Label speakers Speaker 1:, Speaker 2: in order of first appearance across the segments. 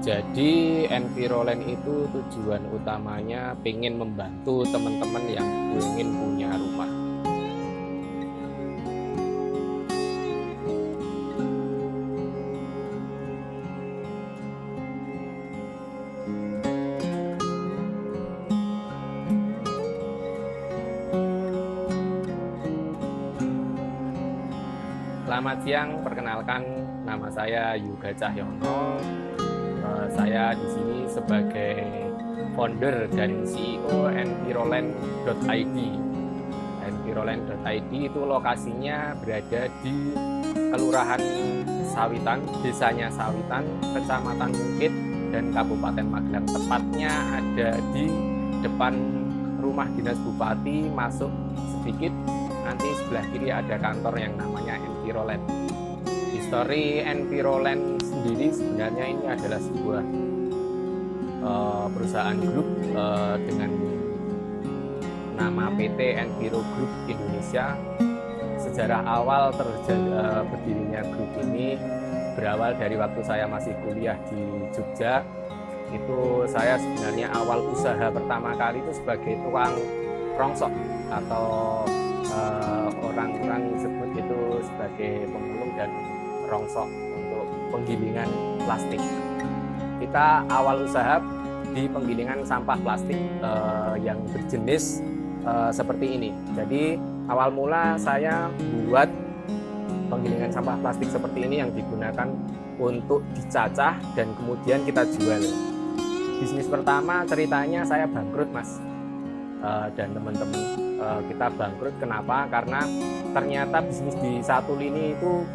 Speaker 1: Jadi Enviroland itu tujuan utamanya pengen membantu teman-teman yang ingin punya rumah. Selamat siang, perkenalkan nama saya Yuga Cahyono. Saya di sini sebagai founder dan CEO Enviroland.id. Enviroland.id itu lokasinya berada di Kelurahan Sawitan, Desanya Sawitan, Kecamatan Mungkit, dan Kabupaten Magelang. Tepatnya ada di depan rumah dinas Bupati, masuk sedikit, nanti sebelah kiri ada kantor yang namanya Enviroland. Histori Enviroland sendiri sebenarnya ini adalah sebuah perusahaan grup dengan nama PT Enviro Group Indonesia. Sejarah awal berdirinya grup ini berawal dari waktu saya masih kuliah di Jogja. Itu saya sebenarnya awal usaha pertama kali itu sebagai tukang rongsok, atau orang-orang sebut itu sebagai pemulung dan rongsok untuk penggilingan plastik. Kita awal usaha di penggilingan sampah plastik yang berjenis seperti ini. Jadi awal mula saya buat penggilingan sampah plastik seperti ini yang digunakan untuk dicacah dan kemudian kita jual. Bisnis pertama ceritanya saya bangkrut, Mas, dan teman-teman. Kita bangkrut kenapa? Karena ternyata bisnis di satu lini itu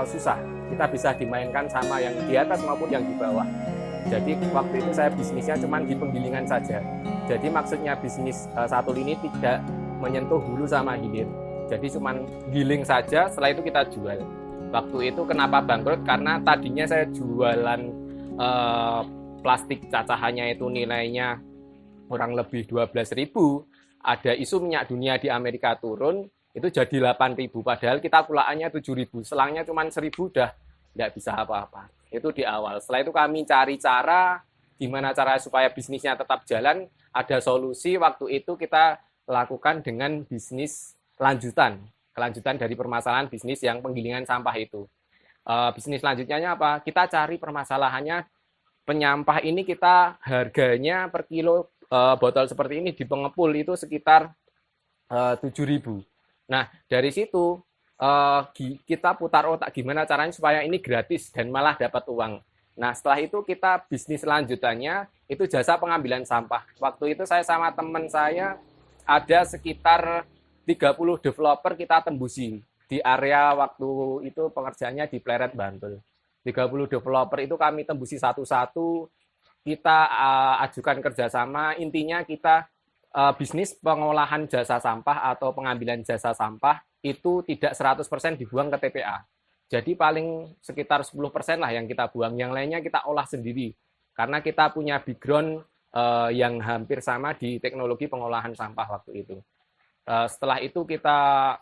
Speaker 1: susah. Kita bisa dimainkan sama yang di atas maupun yang di bawah. Jadi waktu itu saya bisnisnya cuma di penggilingan saja. Jadi maksudnya bisnis satu lini tidak menyentuh hulu sama hilir. Jadi cuma giling saja, setelah itu kita jual. Waktu itu kenapa bangkrut? Karena tadinya saya jualan plastik cacahannya itu nilainya kurang lebih 12.000. Ada isu minyak dunia di Amerika turun, itu jadi 8.000. Padahal kita pulaannya 7.000. Selangnya cuma 1.000 udah nggak bisa apa-apa. Itu di awal. Setelah itu kami cari cara, gimana cara supaya bisnisnya tetap jalan. Ada solusi, waktu itu kita lakukan dengan bisnis lanjutan. Kelanjutan dari permasalahan bisnis yang penggilingan sampah itu. Bisnis lanjutnya apa? Kita cari permasalahannya, penyampah ini kita harganya per kilo botol seperti ini di pengepul itu sekitar 7.000. Nah, dari situ kita putar otak gimana caranya supaya ini gratis dan malah dapat uang. Nah, setelah itu kita bisnis lanjutannya itu jasa pengambilan sampah. Waktu itu saya sama teman saya ada sekitar 30 developer kita tembusi di area waktu itu pengerjaannya di Pleret, Bantul. 30 developer itu kami tembusi satu-satu, kita ajukan kerjasama. Intinya kita bisnis pengolahan jasa sampah atau pengambilan jasa sampah itu tidak 100% dibuang ke TPA. Jadi paling sekitar 10% lah yang kita buang, yang lainnya kita olah sendiri. Karena kita punya background yang hampir sama di teknologi pengolahan sampah waktu itu. Setelah itu kita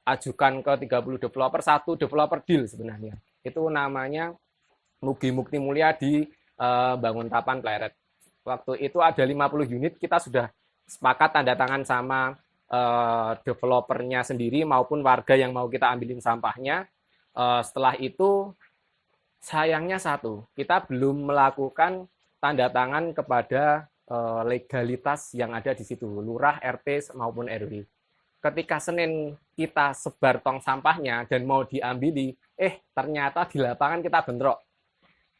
Speaker 1: ajukan ke 30 developer, satu developer deal sebenarnya. Itu namanya Mugi Mukti Mulia di Banguntapan Pleret. Waktu itu ada 50 unit, kita sudah sepakat tanda tangan sama developernya sendiri maupun warga yang mau kita ambilin sampahnya. Setelah itu sayangnya satu, kita belum melakukan tanda tangan kepada legalitas yang ada di situ, lurah, RT maupun RW. Ketika Senin kita sebar tong sampahnya dan mau diambili, ternyata di lapangan kita bentrok.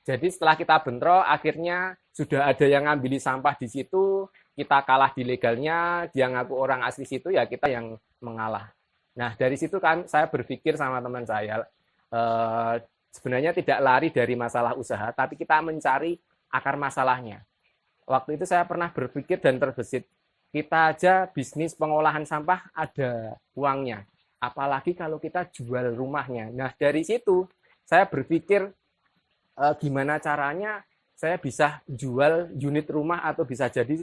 Speaker 1: Jadi setelah kita bentrok, akhirnya sudah ada yang ngambili sampah di situ, kita kalah di legalnya, dia ngaku orang asli situ, ya kita yang mengalah. Nah, dari situ kan saya berpikir sama teman saya, sebenarnya tidak lari dari masalah usaha, tapi kita mencari akar masalahnya. Waktu itu saya pernah berpikir dan terbesit, kita aja bisnis pengolahan sampah ada uangnya, apalagi kalau kita jual rumahnya. Nah, dari situ saya berpikir, gimana caranya saya bisa jual unit rumah atau bisa jadi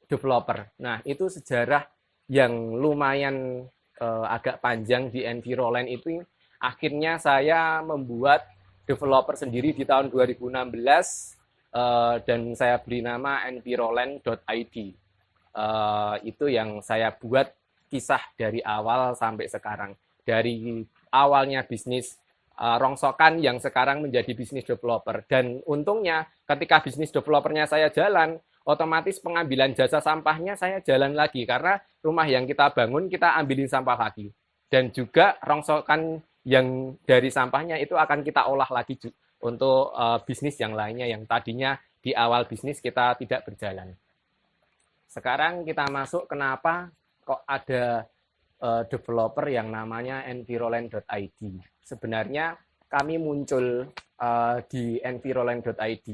Speaker 1: developer. Nah, itu sejarah yang lumayan agak panjang di Enviroland itu. Akhirnya saya membuat developer sendiri di tahun 2016. dan saya beri nama enviroland.id. Itu yang saya buat kisah dari awal sampai sekarang. Dari awalnya bisnis rongsokan yang sekarang menjadi bisnis developer. Dan untungnya ketika bisnis developernya saya jalan, otomatis pengambilan jasa sampahnya saya jalan lagi. Karena rumah yang kita bangun, kita ambilin sampah lagi. Dan juga rongsokan yang dari sampahnya itu akan kita olah lagi untuk bisnis yang lainnya yang tadinya di awal bisnis kita tidak berjalan. Sekarang kita masuk kenapa kok ada developer yang namanya enviroland.id. Sebenarnya kami muncul di enviroland.id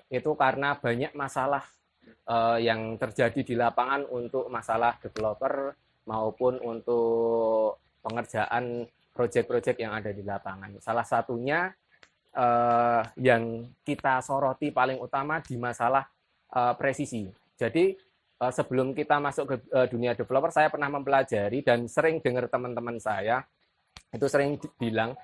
Speaker 1: itu karena banyak masalah yang terjadi di lapangan untuk masalah developer maupun untuk pengerjaan proyek-proyek yang ada di lapangan. Salah satunya yang kita soroti paling utama di masalah presisi. Jadi sebelum kita masuk ke dunia developer, saya pernah mempelajari dan sering dengar teman-teman saya itu sering bilang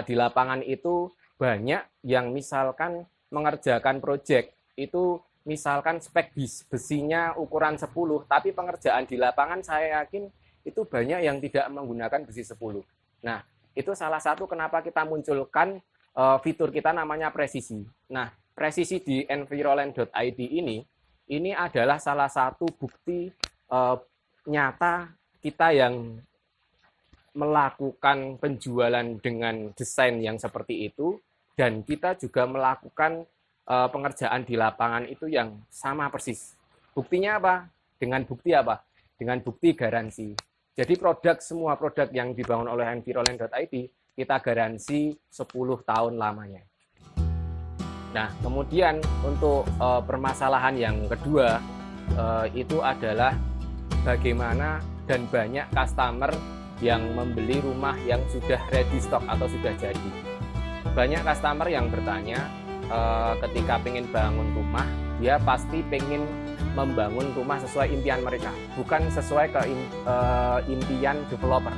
Speaker 1: di lapangan itu banyak yang misalkan mengerjakan proyek itu misalkan spek besinya ukuran 10, tapi pengerjaan di lapangan saya yakin itu banyak yang tidak menggunakan besi 10. Nah, itu salah satu kenapa kita munculkan fitur kita namanya presisi. Nah, presisi di enviroland.id ini adalah salah satu bukti nyata kita yang melakukan penjualan dengan desain yang seperti itu, dan kita juga melakukan pengerjaan di lapangan itu yang sama persis. Buktinya apa? Dengan bukti apa? Dengan bukti garansi. Jadi semua produk yang dibangun oleh enviroland.id, kita garansi 10 tahun lamanya. Nah, kemudian untuk permasalahan yang kedua itu adalah bagaimana dan banyak customer yang membeli rumah yang sudah ready stock atau sudah jadi. Banyak customer yang bertanya ketika pengen bangun rumah, dia pasti pengen membangun rumah sesuai impian mereka, bukan sesuai impian developer.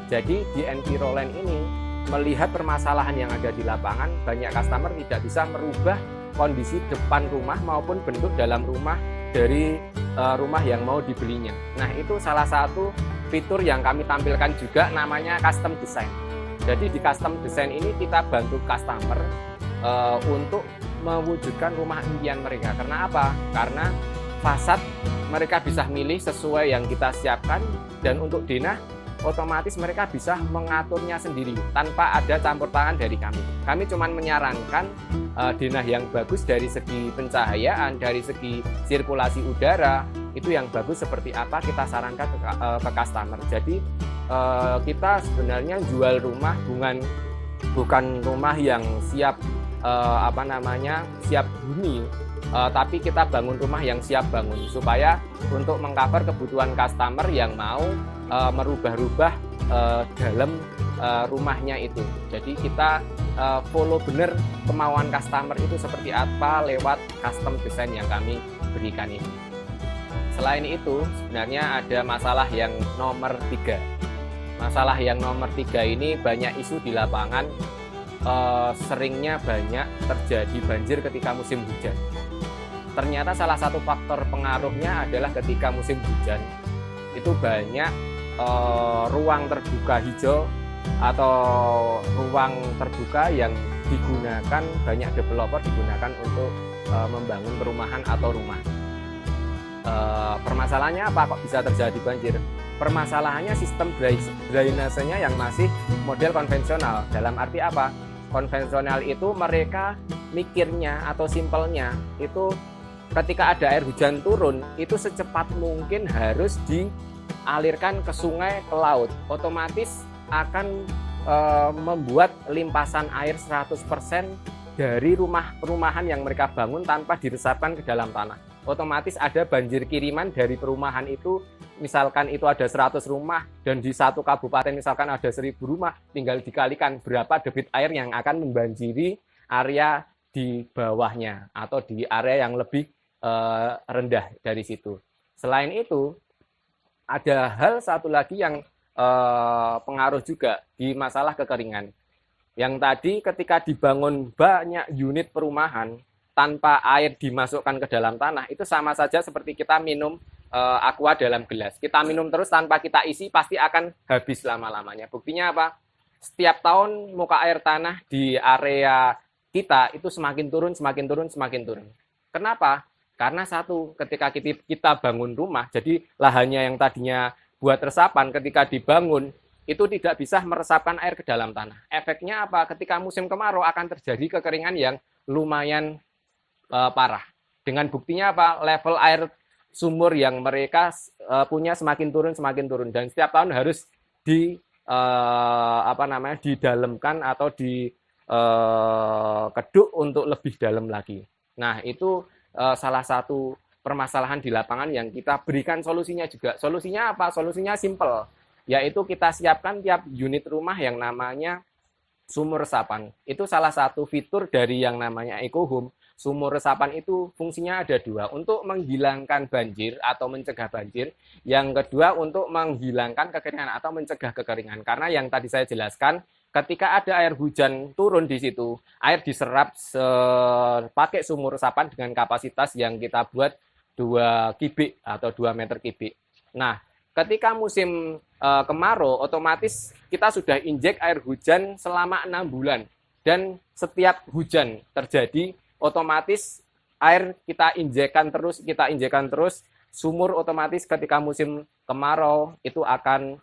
Speaker 1: Jadi di Enviroland ini melihat permasalahan yang ada di lapangan, banyak customer tidak bisa merubah kondisi depan rumah maupun bentuk dalam rumah dari rumah yang mau dibelinya. Nah, itu salah satu fitur yang kami tampilkan juga namanya custom design. Jadi di custom design ini kita bantu customer untuk mewujudkan rumah impian mereka. Karena apa? Karena fasad mereka bisa milih sesuai yang kita siapkan, dan untuk denah otomatis mereka bisa mengaturnya sendiri tanpa ada campur tangan dari kami. Kami cuma menyarankan denah yang bagus dari segi pencahayaan, dari segi sirkulasi udara, itu yang bagus seperti apa kita sarankan ke customer. Jadi kita sebenarnya jual rumah bukan rumah yang siap siap huni, tapi kita bangun rumah yang siap bangun supaya untuk mengcover kebutuhan customer yang mau merubah-rubah dalam rumahnya itu. Jadi kita follow benar kemauan customer itu seperti apa lewat custom design yang kami berikan ini. Selain itu, sebenarnya ada masalah yang nomor 3. Masalah yang nomor 3 ini banyak isu di lapangan, seringnya banyak terjadi banjir ketika musim hujan. Ternyata salah satu faktor pengaruhnya adalah ketika musim hujan itu banyak ruang terbuka hijau atau ruang terbuka yang digunakan, banyak developer digunakan untuk membangun perumahan atau rumah. Permasalahannya apa kok bisa terjadi banjir? Permasalahannya sistem drainasenya yang masih model konvensional. Dalam arti apa? Konvensional itu mereka mikirnya atau simpelnya itu ketika ada air hujan turun, itu secepat mungkin harus dialirkan ke sungai, ke laut. Otomatis akan membuat limpasan air 100% dari perumahan yang mereka bangun tanpa diresapkan ke dalam tanah. Otomatis ada banjir kiriman dari perumahan itu, misalkan itu ada 100 rumah dan di satu kabupaten misalkan ada 1000 rumah, tinggal dikalikan berapa debit air yang akan membanjiri area di bawahnya atau di area yang lebih rendah dari situ. Selain itu, ada hal satu lagi yang pengaruh juga di masalah kekeringan. Yang tadi ketika dibangun banyak unit perumahan, tanpa air dimasukkan ke dalam tanah, itu sama saja seperti kita minum aqua dalam gelas. Kita minum terus tanpa kita isi, pasti akan habis lama-lamanya. Buktinya apa? Setiap tahun muka air tanah di area kita itu semakin turun, semakin turun, semakin turun. Kenapa? Karena satu, ketika kita bangun rumah, jadi lahannya yang tadinya buat resapan, ketika dibangun, itu tidak bisa meresapkan air ke dalam tanah. Efeknya apa? Ketika musim kemarau akan terjadi kekeringan yang lumayan parah. Dengan buktinya apa? Level air sumur yang mereka punya semakin turun, dan setiap tahun harus didalamkan atau dikeduk untuk lebih dalam lagi. Nah, itu salah satu permasalahan di lapangan yang kita berikan solusinya juga. Solusinya apa? Solusinya simple, yaitu kita siapkan tiap unit rumah yang namanya sumur resapan. Itu salah satu fitur dari yang namanya EcoHome. Sumur resapan itu fungsinya ada dua, untuk menghilangkan banjir atau mencegah banjir. Yang kedua untuk menghilangkan kekeringan atau mencegah kekeringan. Karena yang tadi saya jelaskan, ketika ada air hujan turun di situ, air diserap pakai sumur resapan dengan kapasitas yang kita buat 2 kubik atau 2 meter kubik. Nah, ketika musim kemarau, otomatis kita sudah injek air hujan selama 6 bulan. Dan setiap hujan terjadi, otomatis air kita injekkan terus, sumur otomatis ketika musim kemarau itu akan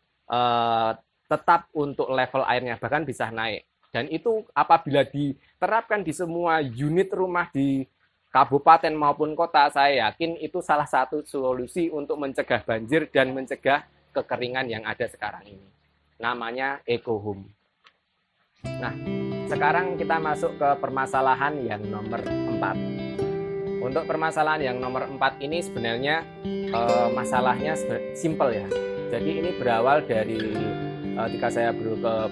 Speaker 1: tetap untuk level airnya, bahkan bisa naik. Dan itu apabila diterapkan di semua unit rumah di kabupaten maupun kota, saya yakin itu salah satu solusi untuk mencegah banjir dan mencegah kekeringan yang ada sekarang ini. Namanya EcoHome. Nah, sekarang kita masuk ke permasalahan yang nomor 4. Untuk permasalahan yang nomor 4 ini sebenarnya masalahnya simple ya. Jadi ini berawal dari ketika saya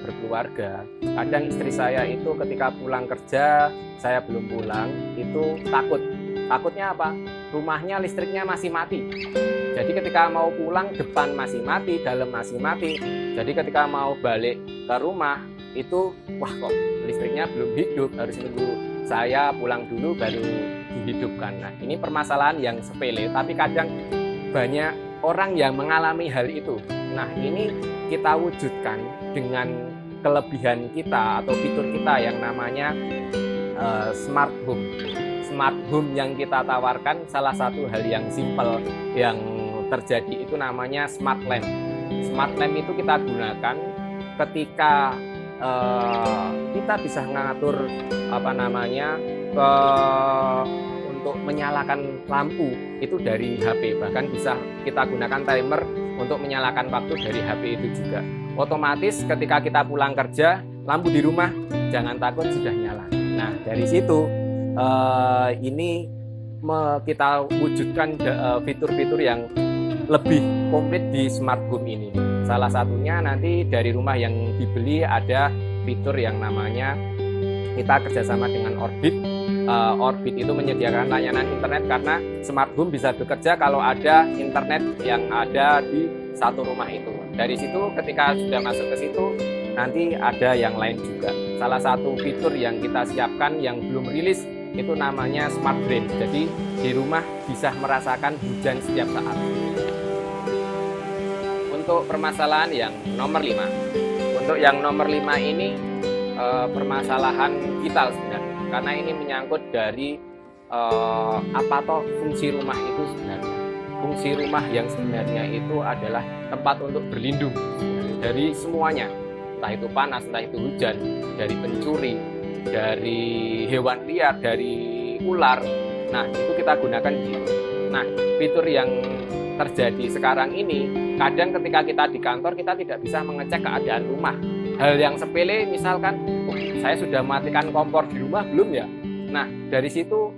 Speaker 1: berkeluarga, kadang istri saya itu ketika pulang kerja, saya belum pulang, itu takutnya apa? Rumahnya listriknya masih mati. Jadi ketika mau pulang, depan masih mati, dalam masih mati. Jadi ketika mau balik ke rumah, itu wah kok listriknya belum hidup, harus nunggu saya pulang dulu baru dihidupkan. Nah, ini permasalahan yang sepele, tapi kadang banyak orang yang mengalami hal itu. Nah, ini kita wujudkan dengan kelebihan kita atau fitur kita yang namanya Smart Home. Smart Home yang kita tawarkan, salah satu hal yang simple yang terjadi itu namanya Smart Lamp. Smart Lamp itu kita gunakan ketika kita bisa mengatur untuk menyalakan lampu itu dari HP, bahkan bisa kita gunakan timer untuk menyalakan waktu dari HP itu juga. Otomatis ketika kita pulang kerja, lampu di rumah jangan takut sudah nyala. Nah, dari situ ini kita wujudkan fitur-fitur yang lebih komplit di Smart Home ini. Salah satunya nanti dari rumah yang dibeli ada fitur yang namanya kita kerjasama dengan Orbit. Orbit itu menyediakan layanan internet karena Smart Home bisa bekerja kalau ada internet yang ada di satu rumah itu. Dari situ ketika sudah masuk ke situ nanti ada yang lain juga. Salah satu fitur yang kita siapkan yang belum rilis itu namanya Smart Drain. Jadi di rumah bisa merasakan hujan setiap saat. Untuk permasalahan yang nomor 5. Untuk yang nomor 5 ini permasalahan vital sebenarnya. Karena ini menyangkut dari apa toh fungsi rumah itu sebenarnya. Fungsi rumah yang sebenarnya itu adalah tempat untuk berlindung dari semuanya. Entah itu panas, entah itu hujan, dari pencuri, dari hewan liar, dari ular. Nah, itu kita gunakan di situ. Nah, fitur yang terjadi sekarang ini, kadang ketika kita di kantor kita tidak bisa mengecek keadaan rumah. Hal yang sepele misalkan, saya sudah matikan kompor di rumah belum ya? Nah, dari situ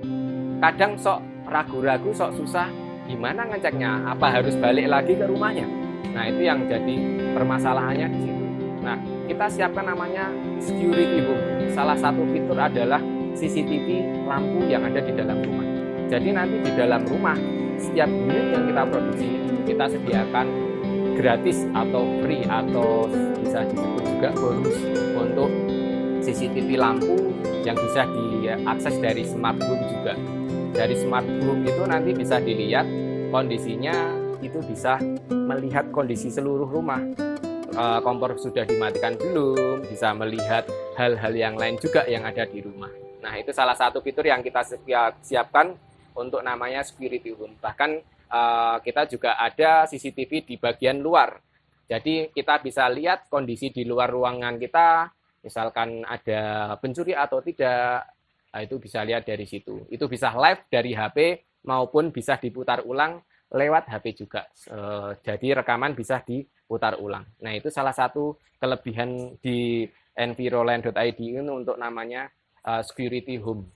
Speaker 1: kadang sok ragu-ragu, sok susah, gimana ngeceknya? Apa harus balik lagi ke rumahnya? Nah, itu yang jadi permasalahannya di situ. Nah, kita siapkan namanya security home. Salah satu fitur adalah CCTV lampu yang ada di dalam rumah. Jadi nanti di dalam rumah, setiap unit yang kita produksi, kita sediakan gratis atau free atau bisa disebut juga bonus untuk CCTV lampu yang bisa diakses dari smart home juga. Dari smart home itu nanti bisa dilihat kondisinya, itu bisa melihat kondisi seluruh rumah. Kompor sudah dimatikan belum, bisa melihat hal-hal yang lain juga yang ada di rumah. Nah, itu salah satu fitur yang kita siapkan untuk namanya security home. Bahkan kita juga ada CCTV di bagian luar. Jadi kita bisa lihat kondisi di luar ruangan kita, misalkan ada pencuri atau tidak, nah, itu bisa lihat dari situ. Itu bisa live dari HP maupun bisa diputar ulang lewat HP juga. Jadi rekaman bisa diputar ulang. Nah, itu salah satu kelebihan di enviroland.id ini untuk namanya security home.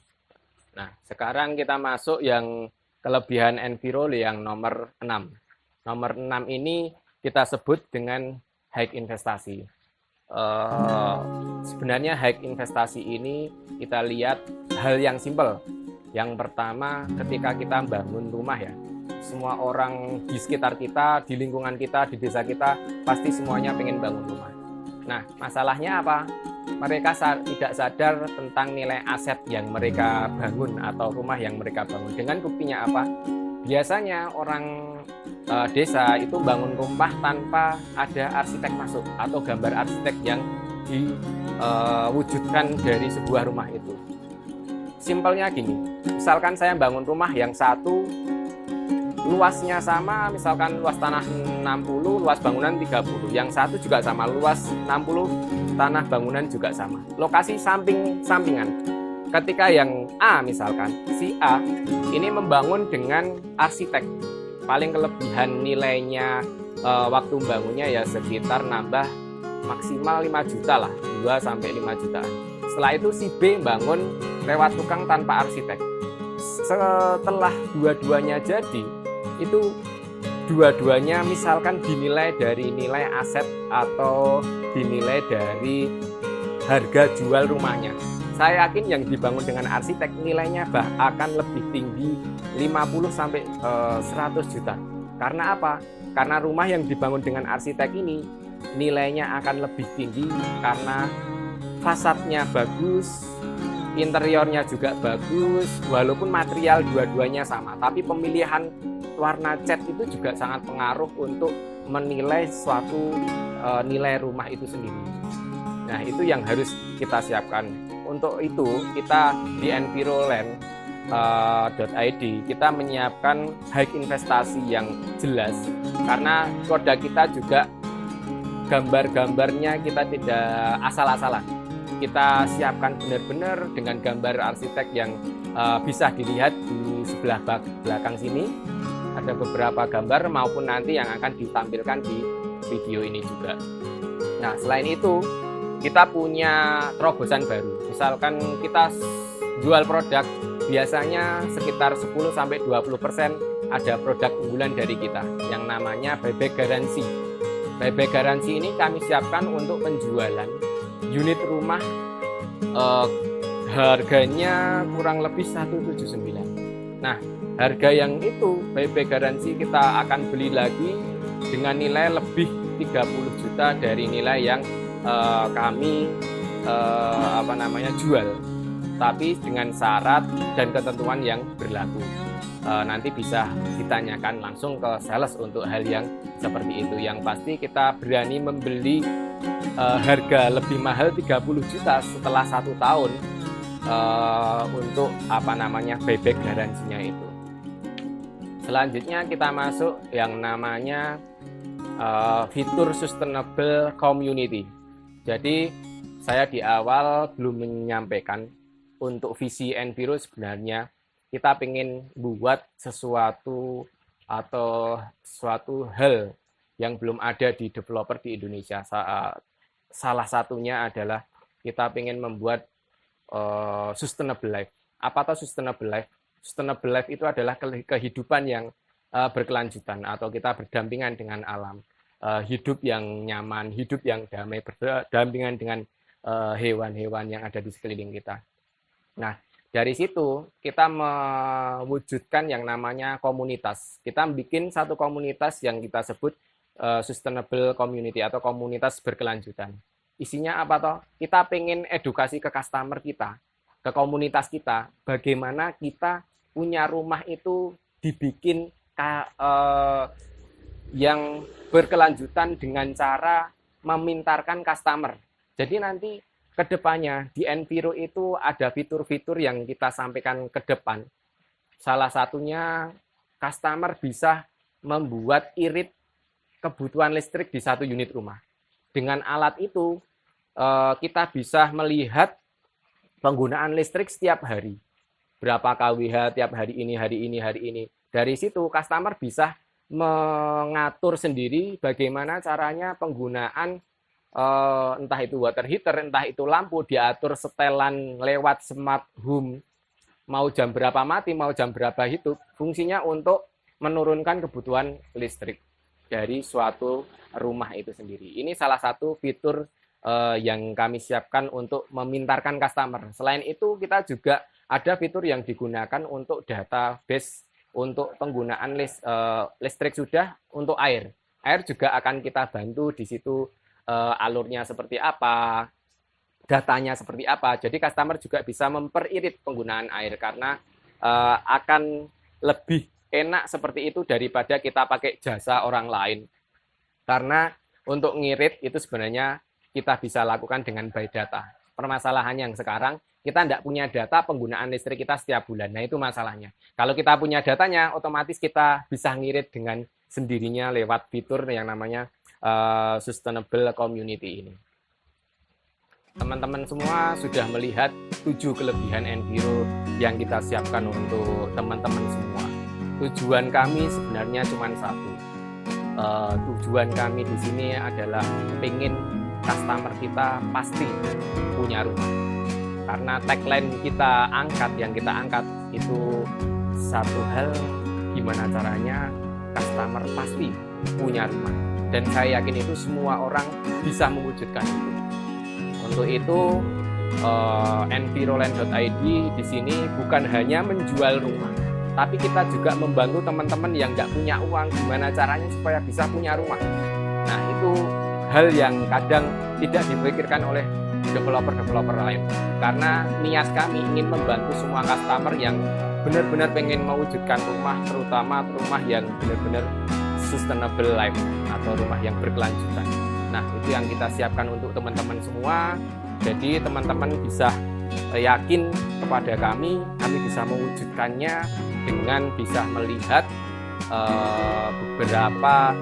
Speaker 1: Nah, sekarang kita masuk yang kelebihan Enviro yang nomor 6. Nomor 6 ini kita sebut dengan high investasi. Sebenarnya high investasi ini kita lihat hal yang simpel. Yang pertama, ketika kita bangun rumah ya, semua orang di sekitar kita, di lingkungan kita, di desa kita, pasti semuanya pengen bangun rumah. Nah, masalahnya apa? Mereka tidak sadar tentang nilai aset yang mereka bangun atau rumah yang mereka bangun. Dengan buktinya apa? Biasanya orang desa itu bangun rumah tanpa ada arsitek masuk atau gambar arsitek yang diwujudkan dari sebuah rumah itu. Simpelnya gini, misalkan saya bangun rumah yang satu luasnya sama, misalkan luas tanah 60, luas bangunan 30. Yang satu juga sama, luas 60, tanah bangunan juga sama. Lokasi samping-sampingan. Ketika yang A misalkan, si A ini membangun dengan arsitek. Paling kelebihan nilainya waktu bangunnya ya sekitar nambah maksimal 5 juta lah, 2-5 jutaan. Setelah itu si B bangun lewat tukang tanpa arsitek. Setelah dua-duanya jadi, itu dua-duanya misalkan dinilai dari nilai aset atau dinilai dari harga jual rumahnya. Saya yakin yang dibangun dengan arsitek nilainya akan lebih tinggi 50-100 juta. Karena apa? Karena rumah yang dibangun dengan arsitek ini nilainya akan lebih tinggi karena fasadnya bagus, interiornya juga bagus, walaupun material dua-duanya sama, tapi pemilihan warna cat itu juga sangat pengaruh untuk menilai suatu nilai rumah itu sendiri. Nah, itu yang harus kita siapkan. Untuk itu, kita di enviroland.id kita menyiapkan high investasi yang jelas, karena produk kita juga gambar-gambarnya kita tidak asal-asalan. Kita siapkan benar-benar dengan gambar arsitek yang bisa dilihat di sebelah belakang sini. Ada beberapa gambar maupun nanti yang akan ditampilkan di video ini juga. Nah, selain itu kita punya terobosan baru. Misalkan kita jual produk biasanya sekitar 10-20% ada produk unggulan dari kita yang namanya buyback garansi. Buyback garansi ini kami siapkan untuk penjualan unit rumah harganya kurang lebih 179. Nah, harga yang itu buyback garansi kita akan beli lagi dengan nilai lebih 30 juta dari nilai yang kami jual, tapi dengan syarat dan ketentuan yang berlaku. Nanti bisa ditanyakan langsung ke sales untuk hal yang seperti itu. Yang pasti kita berani membeli harga lebih mahal 30 juta setelah 1 tahun untuk buyback garansinya itu. Selanjutnya kita masuk yang namanya fitur sustainable community. Jadi saya di awal belum menyampaikan untuk visi Enviro sebenarnya kita ingin buat sesuatu atau suatu hal yang belum ada di developer di Indonesia. Salah satunya adalah kita ingin membuat sustainable life. Apa itu sustainable life? Sustainable life itu adalah kehidupan yang berkelanjutan atau kita berdampingan dengan alam, hidup yang nyaman, hidup yang damai, berdampingan dengan hewan-hewan yang ada di sekeliling kita. Nah, dari situ kita mewujudkan yang namanya komunitas. Kita bikin satu komunitas yang kita sebut sustainable community atau komunitas berkelanjutan. Isinya apa toh? Kita pengen edukasi ke customer kita, ke komunitas kita, bagaimana kita punya rumah itu dibikin yang berkelanjutan dengan cara memintarkan customer. Jadi nanti ke depannya di Enviro itu ada fitur-fitur yang kita sampaikan ke depan. Salah satunya customer bisa membuat irit kebutuhan listrik di satu unit rumah. Dengan alat itu kita bisa melihat penggunaan listrik setiap hari. Berapa kWh tiap hari ini, hari ini, hari ini. Dari situ customer bisa mengatur sendiri bagaimana caranya penggunaan entah itu water heater, entah itu lampu, diatur setelan lewat smart home. Mau jam berapa mati, mau jam berapa hidup. Fungsinya untuk menurunkan kebutuhan listrik dari suatu rumah itu sendiri. Ini salah satu fitur yang kami siapkan untuk memintarkan customer. Selain itu, kita juga ada fitur yang digunakan untuk database untuk penggunaan listrik sudah untuk air. Air juga akan kita bantu di situ alurnya seperti apa, datanya seperti apa. Jadi customer juga bisa memperirit penggunaan air karena akan lebih enak seperti itu daripada kita pakai jasa orang lain. Karena untuk ngirit itu sebenarnya kita bisa lakukan dengan by data. Permasalahannya yang sekarang kita tidak punya data penggunaan listrik kita setiap bulan. Nah itu masalahnya. Kalau kita punya datanya, otomatis kita bisa ngirit dengan sendirinya lewat fitur yang namanya Sustainable Community ini. Teman-teman semua sudah melihat 7 kelebihan Enviro yang kita siapkan untuk teman-teman semua. Tujuan kami sebenarnya cuma satu. Tujuan kami di sini adalah pengen customer kita pasti punya rumah. Karena tagline yang kita angkat itu satu hal, gimana caranya customer pasti punya rumah. Dan saya yakin itu semua orang bisa mewujudkan itu. Untuk itu Enviroland.id di sini bukan hanya menjual rumah, tapi kita juga membantu teman-teman yang nggak punya uang, gimana caranya supaya bisa punya rumah. Nah itu hal yang kadang tidak dipikirkan oleh developer-developer lain. Karena niat kami ingin membantu semua customer yang benar-benar pengen mewujudkan rumah, terutama rumah yang benar-benar sustainable life atau rumah yang berkelanjutan. Nah itu yang kita siapkan untuk teman-teman semua. Jadi teman-teman bisa yakin kepada kami bisa mewujudkannya dengan bisa melihat beberapa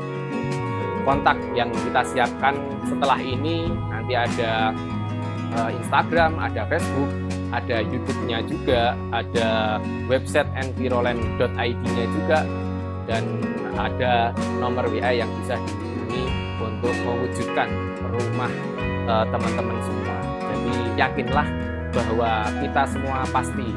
Speaker 1: kontak yang kita siapkan setelah ini. Nanti ada Instagram, ada Facebook, ada YouTube-nya juga, ada website enviroland.id-nya juga, dan ada nomor WA yang bisa dihubungi untuk mewujudkan rumah teman-teman semua. Jadi yakinlah bahwa kita semua pasti